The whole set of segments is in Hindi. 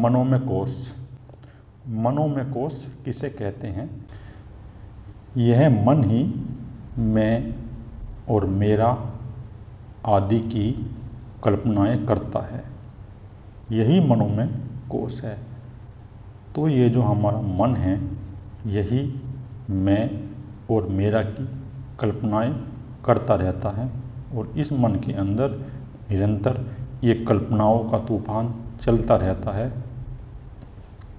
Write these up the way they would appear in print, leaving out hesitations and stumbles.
मनोमय कोश। मनोमय कोश किसे कहते हैं? यह मन ही मैं और मेरा आदि की कल्पनाएं करता है, यही मनोमय कोश है। तो ये जो हमारा मन है, यही मैं और मेरा की कल्पनाएं करता रहता है और इस मन के अंदर निरंतर ये कल्पनाओं का तूफान चलता रहता है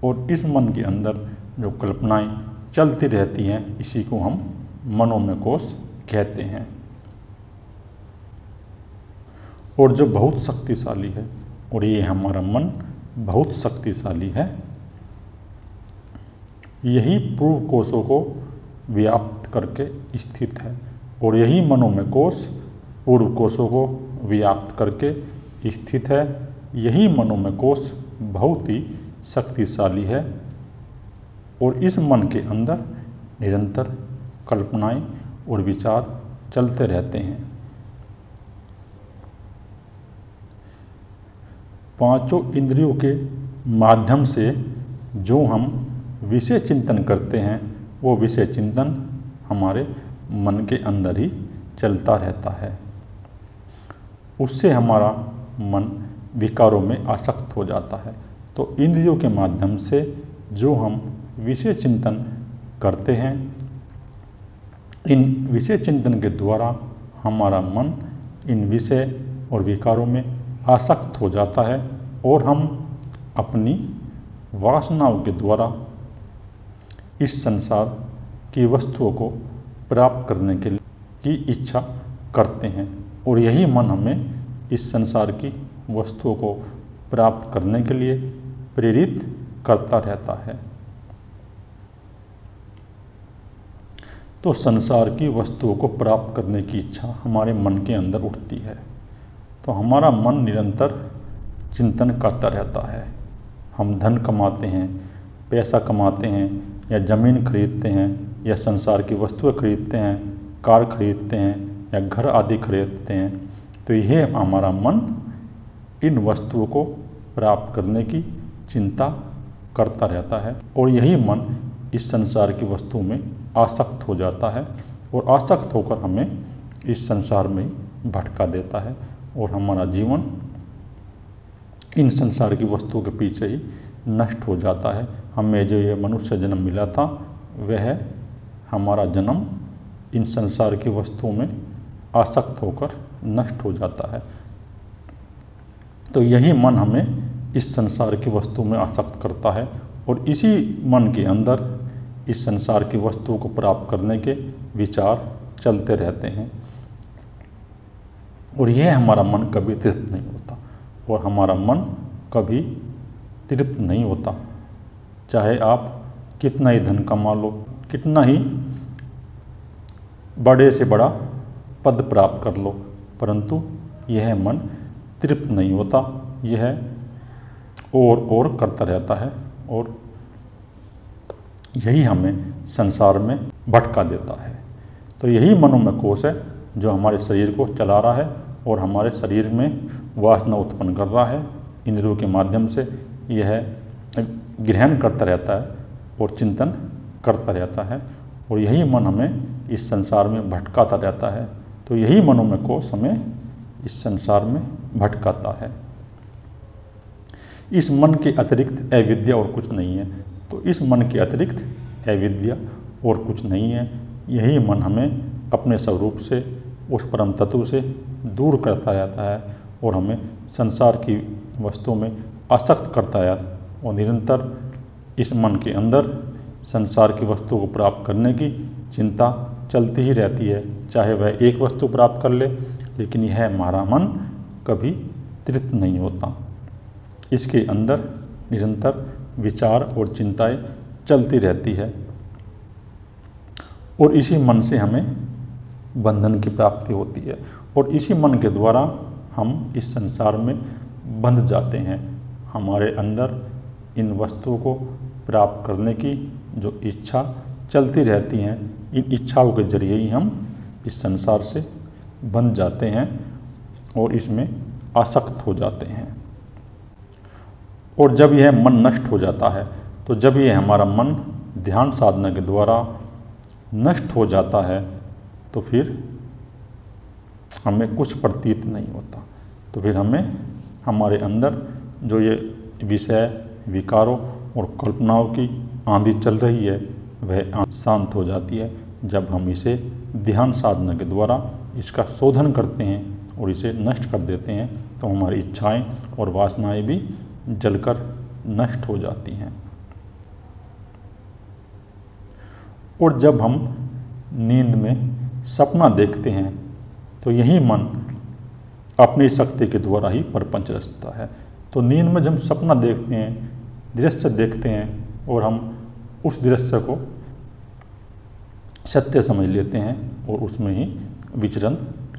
और इस मन के अंदर जो कल्पनाएं चलती रहती हैं, इसी को हम मनोमय कोश कहते हैं। और जो बहुत शक्तिशाली है, और ये हमारा मन बहुत शक्तिशाली है, यही पूर्व कोशों को व्याप्त करके स्थित है और यही मनोमय कोश पूर्व कोशों को व्याप्त करके स्थित है। यही मनोमय कोश बहुत ही शक्तिशाली है और इस मन के अंदर निरंतर कल्पनाएं और विचार चलते रहते हैं। पांचों इंद्रियों के माध्यम से जो हम विषय चिंतन करते हैं, वो विषय चिंतन हमारे मन के अंदर ही चलता रहता है। उससे हमारा मन विकारों में आसक्त हो जाता है। तो इंद्रियों के माध्यम से जो हम विषय चिंतन करते हैं, इन विषय चिंतन के द्वारा हमारा मन इन विषय और विकारों में आसक्त हो जाता है और हम अपनी वासनाओं के द्वारा इस संसार की वस्तुओं को प्राप्त करने के लिए की इच्छा करते हैं और यही मन हमें इस संसार की वस्तुओं को प्राप्त करने के लिए प्रेरित करता रहता है। तो संसार की वस्तुओं को प्राप्त करने की इच्छा हमारे मन के अंदर उठती है, तो हमारा मन निरंतर चिंतन करता रहता है। हम धन कमाते हैं, पैसा कमाते हैं, या ज़मीन खरीदते हैं, या संसार की वस्तुएं खरीदते हैं, कार खरीदते हैं, या घर आदि खरीदते हैं, तो यह हमारा मन इन वस्तुओं को प्राप्त करने की चिंता करता रहता है और यही मन इस संसार की वस्तुओं में आसक्त हो जाता है और आसक्त होकर हमें इस संसार में भटका देता है और हमारा जीवन इन संसार की वस्तुओं के पीछे ही नष्ट हो जाता है। हमें जो ये मनुष्य जन्म मिला था, वह हमारा जन्म इन संसार की वस्तुओं में आसक्त होकर नष्ट हो जाता है। तो यही मन हमें इस संसार की वस्तुओं में आसक्त करता है और इसी मन के अंदर इस संसार की वस्तुओं को प्राप्त करने के विचार चलते रहते हैं और यह हमारा मन कभी तृप्त नहीं होता और हमारा मन कभी तृप्त नहीं होता। चाहे आप कितना ही धन कमा लो, कितना ही बड़े से बड़ा पद प्राप्त कर लो, परंतु यह मन तृप्त नहीं होता। यह और करता रहता है और यही हमें संसार में भटका देता है। तो यही मनोमय कोश है जो हमारे शरीर को चला रहा है और हमारे शरीर में वासना उत्पन्न कर रहा है। इंद्रियों के माध्यम से यह ग्रहण करता रहता है और चिंतन करता रहता है और यही मन हमें इस संसार में भटकाता रहता है। तो यही मनोमय कोश हमें इस संसार में भटकाता है। इस मन के अतिरिक्त अविद्या और कुछ नहीं है। तो इस मन के अतिरिक्त अविद्या और कुछ नहीं है। यही मन हमें अपने स्वरूप से, उस परम तत्व से दूर करता रहता है और हमें संसार की वस्तुओं में आसक्त करता है और निरंतर इस मन के अंदर संसार की वस्तुओं को प्राप्त करने की चिंता चलती ही रहती है। चाहे वह एक वस्तु प्राप्त कर ले, लेकिन यह हमारा मन कभी तृप्त नहीं होता। इसके अंदर निरंतर विचार और चिंताएं चलती रहती है और इसी मन से हमें बंधन की प्राप्ति होती है और इसी मन के द्वारा हम इस संसार में बंध जाते हैं। हमारे अंदर इन वस्तुओं को प्राप्त करने की जो इच्छा चलती रहती हैं, इन इच्छाओं के जरिए ही हम इस संसार से बंध जाते हैं और इसमें आसक्त हो जाते हैं। और जब यह मन नष्ट हो जाता है, तो जब यह हमारा मन ध्यान साधना के द्वारा नष्ट हो जाता है, तो फिर हमें कुछ प्रतीत नहीं होता। तो फिर हमें हमारे अंदर जो ये विषय, विकारों और कल्पनाओं की आंधी चल रही है, वह शांत हो जाती है जब हम इसे ध्यान साधना के द्वारा इसका शोधन करते हैं और इसे नष्ट कर देते हैं। तो हमारी इच्छाएं और वासनाएं भी जलकर नष्ट हो जाती हैं। और जब हम नींद में सपना देखते हैं, तो यही मन अपनी शक्ति के द्वारा ही प्रपंच रचता है। तो नींद में जब हम सपना देखते हैं, दृश्य देखते हैं, और हम उस दृश्य को सत्य समझ लेते हैं और उसमें ही विचरण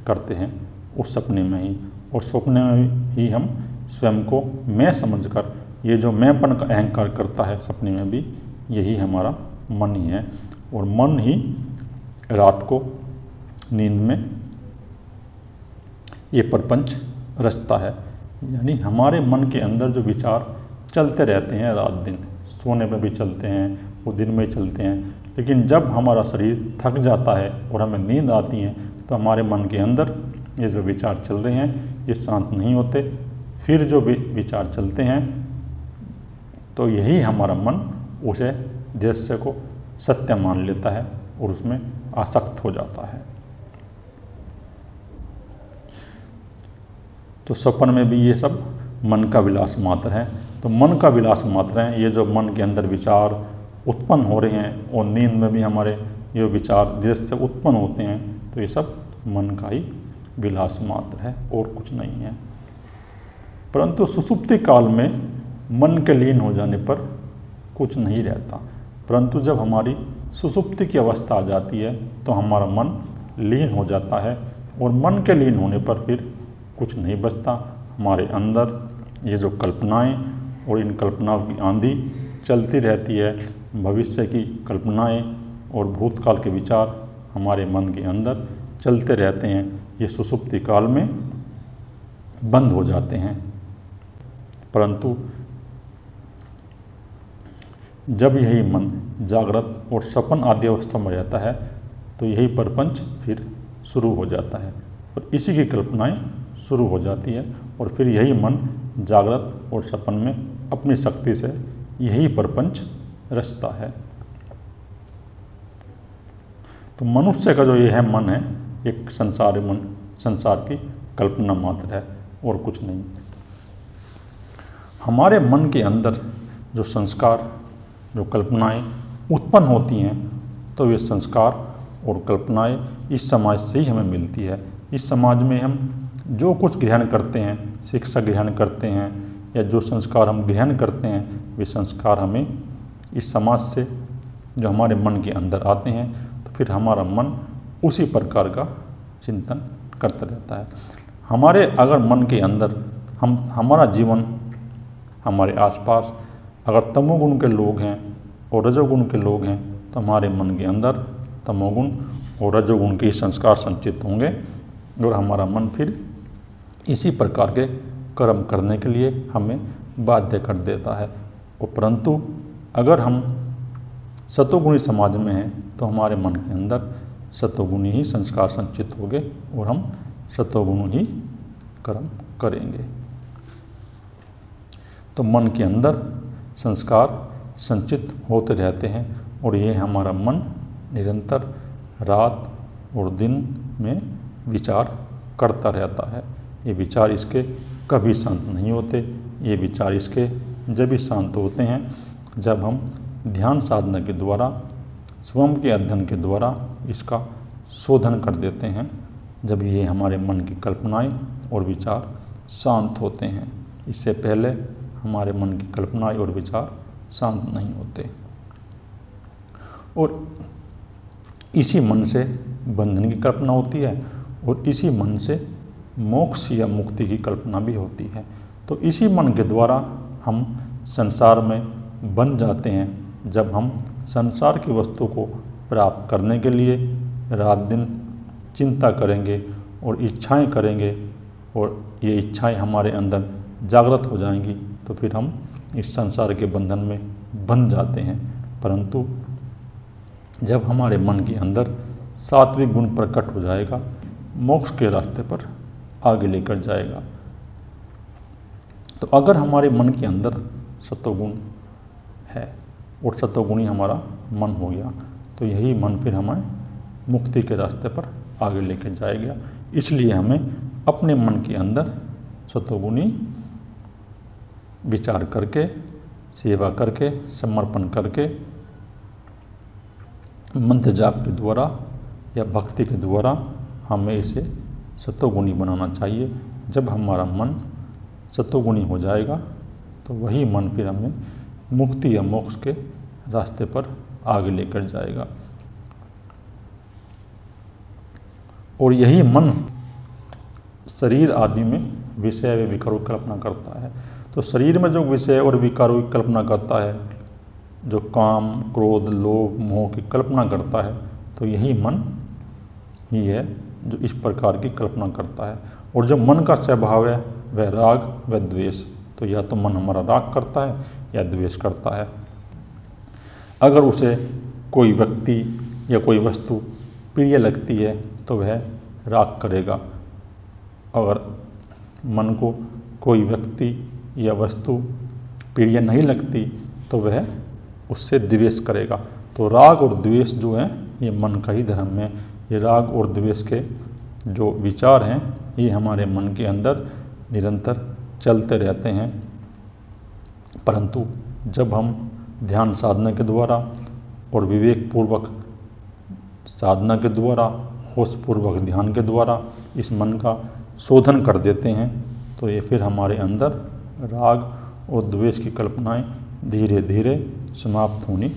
करते हैं, उस सपने में ही। और सपने में ही हम स्वयं को मैं समझकर, ये जो मैंपन का अहंकार करता है सपने में भी, यही हमारा मन ही है। और मन ही रात को नींद में ये प्रपंच रचता है। यानी हमारे मन के अंदर जो विचार चलते रहते हैं रात दिन, सोने में भी चलते हैं, वो दिन में चलते हैं, लेकिन जब हमारा शरीर थक जाता है और हमें नींद आती है, तो हमारे मन के अंदर ये जो विचार चल रहे हैं ये शांत नहीं होते। फिर जो विचार चलते हैं, तो यही हमारा मन उसे दृश्य को सत्य मान लेता है और उसमें आसक्त हो जाता है। तो सपन में भी ये सब मन का विलास मात्र है। तो मन का विलास मात्र है ये जो मन के अंदर विचार उत्पन्न हो रहे हैं, और नींद में भी हमारे ये विचार दृश्य उत्पन्न होते हैं, तो ये सब मन का ही विलास मात्र है और कुछ नहीं है। परंतु सुषुप्ति काल में मन के लीन हो जाने पर कुछ नहीं रहता। परंतु जब हमारी सुषुप्ति की अवस्था आ जाती है, तो हमारा मन लीन हो जाता है, और मन के लीन होने पर फिर कुछ नहीं बचता। हमारे अंदर ये जो कल्पनाएं और इन कल्पनाओं की आंधी चलती रहती है, भविष्य की कल्पनाएं और भूतकाल के विचार हमारे मन के अंदर चलते रहते हैं। ये सुषुप्ति काल में बंद हो जाते हैं। परंतु जब यही मन जागृत और सपन आदि अवस्था में रहता है, तो यही प्रपंच फिर शुरू हो जाता है और इसी की कल्पनाएं शुरू हो जाती है, और फिर यही मन जागृत और सपन में अपनी शक्ति से यही प्रपंच रचता है। तो मनुष्य का जो यह मन है, एक संसारी मन, संसार की कल्पना मात्र है और कुछ नहीं। हमारे मन के अंदर जो संस्कार, जो कल्पनाएं उत्पन्न होती हैं, तो ये संस्कार और कल्पनाएं इस समाज से ही हमें मिलती है। इस समाज में हम जो कुछ ग्रहण करते हैं, शिक्षा ग्रहण करते हैं, या जो संस्कार हम ग्रहण करते हैं, वे संस्कार हमें इस समाज से जो हमारे मन के अंदर आते हैं, तो फिर हमारा मन उसी प्रकार का चिंतन करता रहता है। हमारे अगर मन के अंदर हमारा जीवन, हमारे आसपास अगर तमोगुण के लोग हैं और रजोगुण के लोग हैं, तो हमारे मन के अंदर तमोगुण और रजोगुण के संस्कार संचित होंगे, और हमारा मन फिर इसी प्रकार के कर्म करने के लिए हमें बाध्य कर देता है। और परंतु अगर हम सतोगुणी समाज में हैं, तो हमारे मन के अंदर सतोगुणी ही संस्कार संचित होंगे और हम सतोगुण ही कर्म करेंगे। तो मन के अंदर संस्कार संचित होते रहते हैं, और ये हमारा मन निरंतर रात और दिन में विचार करता रहता है। ये विचार इसके कभी शांत नहीं होते। ये विचार इसके जब भी शांत होते हैं, जब हम ध्यान साधना के द्वारा, स्वयं के अध्ययन के द्वारा इसका शोधन कर देते हैं, जब ये हमारे मन की कल्पनाएं और विचार शांत होते हैं। इससे पहले हमारे मन की कल्पनाएं और विचार शांत नहीं होते, और इसी मन से बंधन की कल्पना होती है, और इसी मन से मोक्ष या मुक्ति की कल्पना भी होती है। तो इसी मन के द्वारा हम संसार में बन जाते हैं। जब हम संसार की वस्तु को प्राप्त करने के लिए रात दिन चिंता करेंगे और इच्छाएं करेंगे, और ये इच्छाएं हमारे अंदर जागृत हो जाएंगी, तो फिर हम इस संसार के बंधन में बंध जाते हैं। परंतु जब हमारे मन के अंदर सात्विक गुण प्रकट हो जाएगा, मोक्ष के रास्ते पर आगे लेकर जाएगा। तो अगर हमारे मन के अंदर सत्वगुण है और सत्वगुणी हमारा मन हो गया, तो यही मन फिर हमें मुक्ति के रास्ते पर आगे लेकर जाएगा। इसलिए हमें अपने मन के अंदर सत्वगुणी विचार करके, सेवा करके, समर्पण करके, मंत्र जाप के द्वारा या भक्ति के द्वारा हमें इसे सत्वगुणी बनाना चाहिए। जब हमारा मन सत्वगुणी हो जाएगा तो वही मन फिर हमें मुक्ति या मोक्ष के रास्ते पर आगे लेकर जाएगा। और यही मन शरीर आदि में विषय व विकारों की कल्पना करता है। तो शरीर में जो विषय और विकारों की कल्पना करता है, जो काम, क्रोध, लोभ, मोह की कल्पना करता है, तो यही मन ही है जो इस प्रकार की कल्पना करता है। और जो मन का स्वभाव है वह राग व द्वेष, तो या तो मन हमारा राग करता है या द्वेष करता है। अगर उसे कोई व्यक्ति या कोई वस्तु प्रिय लगती है तो वह राग करेगा। अगर मन को कोई व्यक्ति या वस्तु प्रिय नहीं लगती तो वह उससे द्वेष करेगा। तो राग और द्वेष जो है ये मन का ही धर्म है। ये राग और द्वेष के जो विचार हैं ये हमारे मन के अंदर निरंतर चलते रहते हैं। परंतु जब हम ध्यान साधना के द्वारा और विवेक पूर्वक साधना के द्वारा, होश पूर्वक ध्यान के द्वारा इस मन का शोधन कर देते हैं, तो ये फिर हमारे अंदर राग और द्वेष की कल्पनाएं धीरे धीरे समाप्त होनी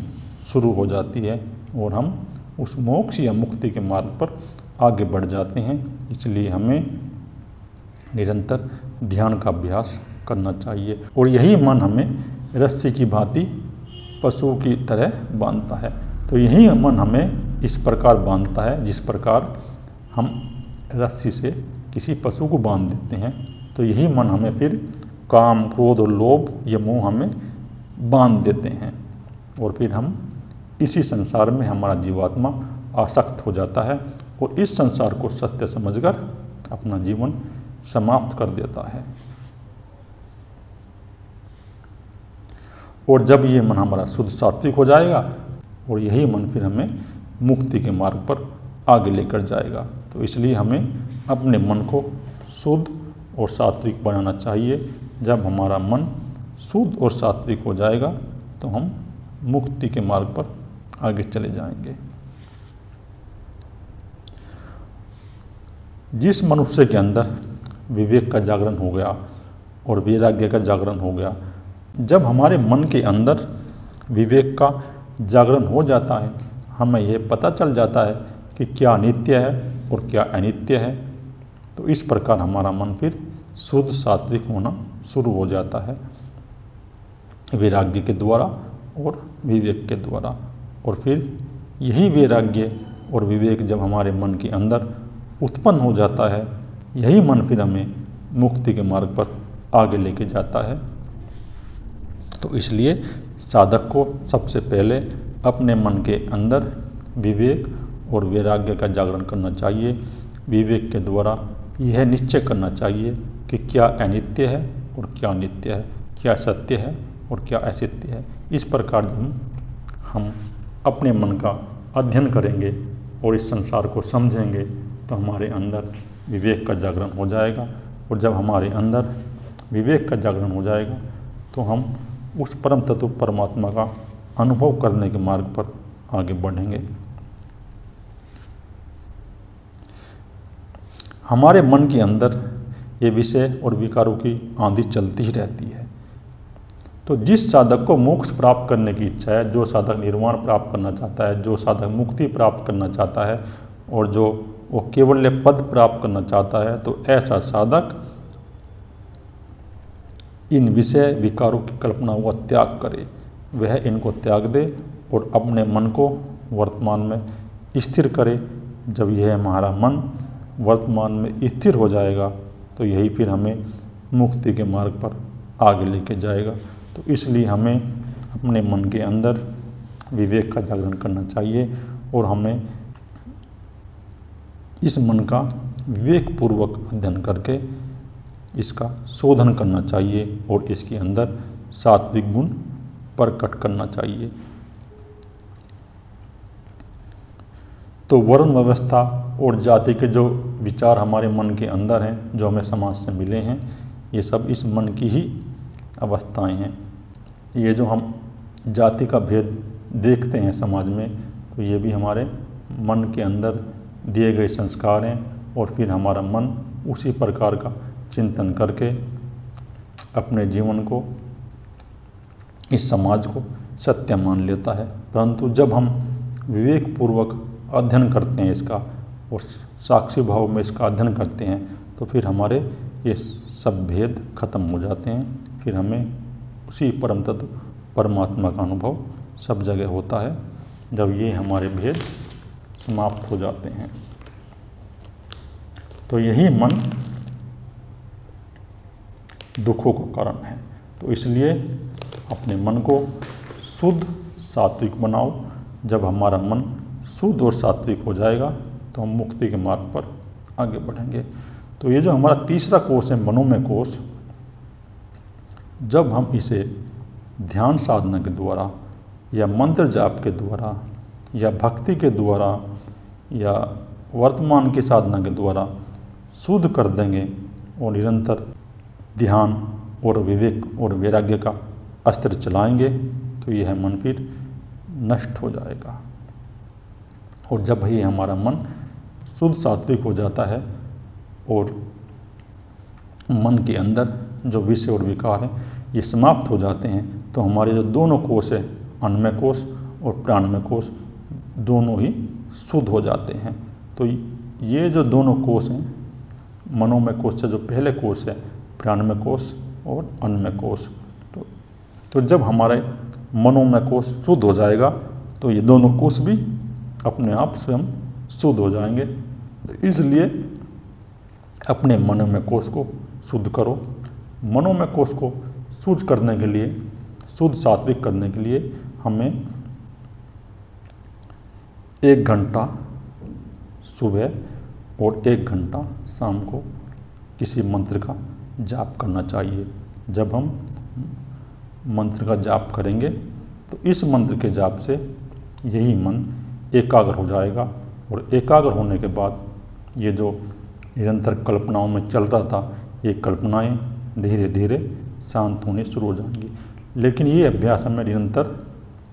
शुरू हो जाती है और हम उस मोक्ष या मुक्ति के मार्ग पर आगे बढ़ जाते हैं। इसलिए हमें निरंतर ध्यान का अभ्यास करना चाहिए। और यही मन हमें रस्सी की भांति पशु की तरह बांधता है। तो यही मन हमें इस प्रकार बांधता है जिस प्रकार हम रस्सी से किसी पशु को बांध देते हैं। तो यही मन हमें फिर काम, क्रोध और लोभ या मोह हमें बांध देते हैं और फिर हम इसी संसार में हमारा जीवात्मा आसक्त हो जाता है और इस संसार को सत्य समझकर अपना जीवन समाप्त कर देता है। और जब ये मन हमारा शुद्ध सात्विक हो जाएगा और यही मन फिर हमें मुक्ति के मार्ग पर आगे लेकर जाएगा। तो इसलिए हमें अपने मन को शुद्ध और सात्विक बनाना चाहिए। जब हमारा मन शुद्ध और सात्विक हो जाएगा तो हम मुक्ति के मार्ग पर आगे चले जाएंगे। जिस मनुष्य के अंदर विवेक का जागरण हो गया और वैराग्य का जागरण हो गया, जब हमारे मन के अंदर विवेक का जागरण हो जाता है, हमें यह पता चल जाता है कि क्या नित्य है और क्या अनित्य है। तो इस प्रकार हमारा मन फिर शुद्ध सात्विक होना शुरू हो जाता है वैराग्य के द्वारा और विवेक के द्वारा। और फिर यही वैराग्य और विवेक जब हमारे मन के अंदर उत्पन्न हो जाता है, यही मन फिर हमें मुक्ति के मार्ग पर आगे लेके जाता है। तो इसलिए साधक को सबसे पहले अपने मन के अंदर विवेक और वैराग्य का जागरण करना चाहिए। विवेक के द्वारा यह निश्चय करना चाहिए कि क्या अनित्य है और क्या नित्य है, क्या सत्य है और क्या असत्य है। इस प्रकार हम अपने मन का अध्ययन करेंगे और इस संसार को समझेंगे तो हमारे अंदर विवेक का जागरण हो जाएगा। और जब हमारे अंदर विवेक का जागरण हो जाएगा तो हम उस परम तत्व परमात्मा का अनुभव करने के मार्ग पर आगे बढ़ेंगे। हमारे मन के अंदर ये विषय और विकारों की आंधी चलती ही रहती है। तो जिस साधक को मोक्ष प्राप्त करने की इच्छा है, जो साधक निर्वाण प्राप्त करना चाहता है, जो साधक मुक्ति प्राप्त करना चाहता है और जो वो केवल पद प्राप्त करना चाहता है, तो ऐसा साधक इन विषय विकारों की कल्पना को त्याग करे, वह इनको त्याग दे और अपने मन को वर्तमान में स्थिर करे। जब यह हमारा मन वर्तमान में स्थिर हो जाएगा तो यही फिर हमें मुक्ति के मार्ग पर आगे लेके जाएगा। तो इसलिए हमें अपने मन के अंदर विवेक का जागरण करना चाहिए और हमें इस मन का विवेकपूर्वक अध्ययन करके इसका शोधन करना चाहिए और इसके अंदर सात्विक गुण प्रकट करना चाहिए। तो वर्ण व्यवस्था और जाति के जो विचार हमारे मन के अंदर हैं, जो हमें समाज से मिले हैं, ये सब इस मन की ही अवस्थाएं हैं। ये जो हम जाति का भेद देखते हैं समाज में, तो ये भी हमारे मन के अंदर दिए गए संस्कार हैं और फिर हमारा मन उसी प्रकार का चिंतन करके अपने जीवन को, इस समाज को सत्य मान लेता है। परंतु जब हम विवेकपूर्वक अध्ययन करते हैं इसका और साक्षी भाव में इसका अध्ययन करते हैं, तो फिर हमारे ये सब भेद खत्म हो जाते हैं। फिर हमें उसी परम तत्व परमात्मा का अनुभव सब जगह होता है जब ये हमारे भेद समाप्त हो जाते हैं। तो यही मन दुखों का कारण है। तो इसलिए अपने मन को शुद्ध सात्विक बनाओ। जब हमारा मन शुद्ध और सात्विक हो जाएगा तो हम मुक्ति के मार्ग पर आगे बढ़ेंगे। तो ये जो हमारा तीसरा कोष है, मनोमय कोष, जब हम इसे ध्यान साधना के द्वारा या मंत्र जाप के द्वारा या भक्ति के द्वारा या वर्तमान की साधना के द्वारा शुद्ध कर देंगे और निरंतर ध्यान और विवेक और वैराग्य का अस्त्र चलाएंगे, तो यह मन फिर नष्ट हो जाएगा। और जब ही हमारा मन शुद्ध सात्विक हो जाता है और मन के अंदर जो विषय और विकार हैं ये समाप्त हो जाते हैं, तो हमारे जो दोनों कोष है, अन्नमय कोष और प्राणमय कोष, दोनों ही शुद्ध हो जाते हैं। तो ये जो दोनों कोष हैं, मनोमय कोष से जो पहले कोष है प्राणमय कोष और अन्नमय कोष, तो जब हमारे मनोमय कोष शुद्ध हो जाएगा तो ये दोनों कोष भी अपने आप स्वयं शुद्ध हो जाएंगे। इसलिए अपने मनोमय कोष को शुद्ध करो। मनोमय कोष को शुद्ध करने के लिए, शुद्ध सात्विक करने के लिए हमें 1 घंटा सुबह और 1 घंटा शाम को किसी मंत्र का जाप करना चाहिए। जब हम मंत्र का जाप करेंगे तो इस मंत्र के जाप से यही मन एकाग्र हो जाएगा और एकाग्र होने के बाद ये जो निरंतर कल्पनाओं में चल रहा था, ये कल्पनाएं धीरे धीरे शांत होनी शुरू हो जाएंगी। लेकिन ये अभ्यास हमें निरंतर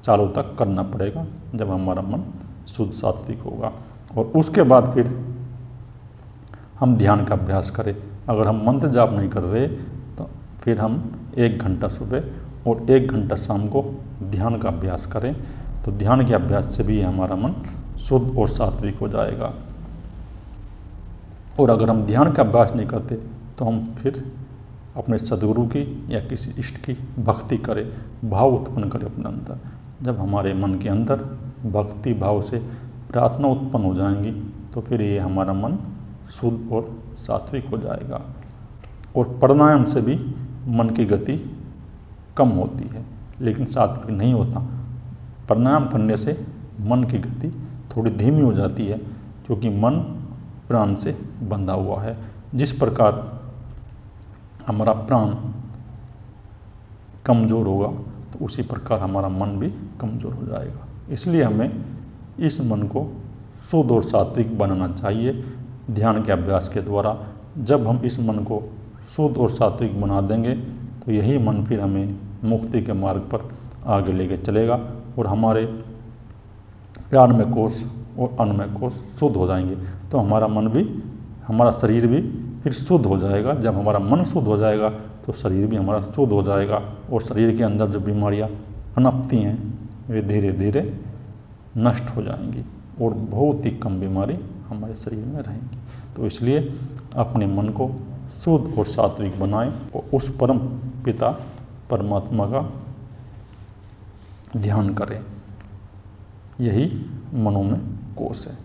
सालों तक करना पड़ेगा जब हमारा मन शुद्ध सात्विक होगा। और उसके बाद फिर हम ध्यान का अभ्यास करें। अगर हम मंत्र जाप नहीं कर रहे तो फिर हम 1 घंटा सुबह और 1 घंटा शाम को ध्यान का अभ्यास करें। तो ध्यान के अभ्यास से भी हमारा मन शुद्ध और सात्विक हो जाएगा। और अगर हम ध्यान का अभ्यास नहीं करते तो हम फिर अपने सद्गुरु की या किसी इष्ट की भक्ति करें, भाव उत्पन्न करें अपने अंदर। जब हमारे मन के अंदर भक्ति भाव से प्रार्थना उत्पन्न हो जाएंगी तो फिर ये हमारा मन शुद्ध और सात्विक हो जाएगा। और प्राणायाम से भी मन की गति कम होती है, लेकिन सात्विक नहीं होता। प्राणायाम करने से मन की गति थोड़ी धीमी हो जाती है, क्योंकि मन प्राण से बंधा हुआ है। जिस प्रकार हमारा प्राण कमज़ोर होगा तो उसी प्रकार हमारा मन भी कमज़ोर हो जाएगा। इसलिए हमें इस मन को शुद्ध और सात्विक बनाना चाहिए ध्यान के अभ्यास के द्वारा। जब हम इस मन को शुद्ध और सात्विक बना देंगे तो यही मन फिर हमें मुक्ति के मार्ग पर आगे लेके चलेगा और हमारे प्राणमय कोष और अन्नमय कोष शुद्ध हो जाएंगे। तो हमारा मन भी, हमारा शरीर भी फिर शुद्ध हो जाएगा। जब हमारा मन शुद्ध हो जाएगा तो शरीर भी हमारा शुद्ध हो जाएगा और शरीर के अंदर जो बीमारियां पनपती हैं वे धीरे धीरे नष्ट हो जाएंगी और बहुत ही कम बीमारी हमारे शरीर में रहेंगी। तो इसलिए अपने मन को शुद्ध और सात्विक बनाएं और उस परम पिता परमात्मा का ध्यान करें। यही मनोमय कोष है।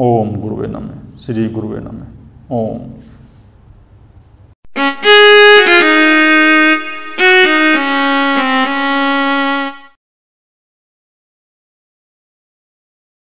ओम गुरुवे नमः। श्री गुरुवे नमः। ओम।